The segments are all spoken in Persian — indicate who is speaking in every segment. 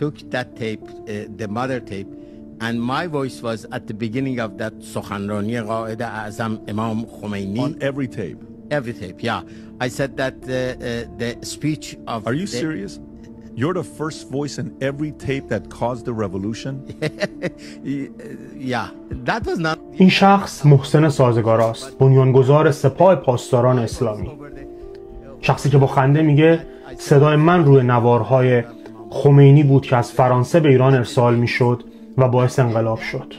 Speaker 1: took that tape, the mother tape, and my voice was at the beginning of that سخنرانی قائد اعظم امام خمینی.
Speaker 2: On every tape?
Speaker 1: Every tape, yeah. I said that the speech of...
Speaker 2: Are you serious? You're the first voice in every tape that caused the revolution?
Speaker 1: Yeah, that was not...
Speaker 3: این شخص محسن سازگاراست، بنیانگذار سپاه پاسداران اسلامی. شخصی که با خنده میگه صدای من روی نوارهای خمینی بود که از فرانسه به ایران ارسال میشد و باعث انقلاب شد.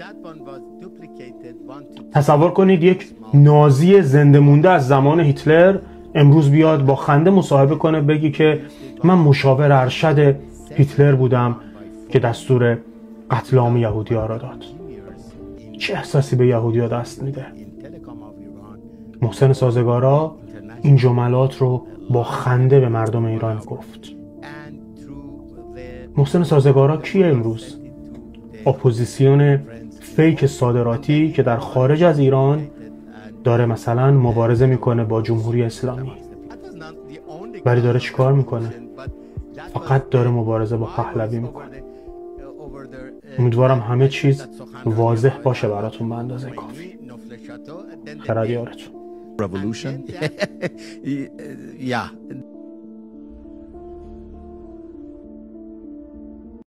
Speaker 3: تصور کنید یک نازی زنده مونده از زمان هیتلر امروز بیاد با خنده مصاحبه کنه بگی که من مشاور ارشد هیتلر بودم که دستور قتل عام یهودی‌ها را داد. چه احساسی به یهودی‌ها دست میده؟ محسن سازگارا این جملات رو با خنده به مردم ایران گفت. محسن سازگارا کیه امروز؟ اپوزیسیون فیک صادراتی که در خارج از ایران داره مثلا مبارزه میکنه با جمهوری اسلامی. ولی داره چیکار میکنه؟ فقط داره مبارزه با پهلوی میکنه. امیدوارم همه چیز واضح باشه براتون به اندازه کافی. خیرات یارتون.
Speaker 2: Revolution?
Speaker 1: Yeah.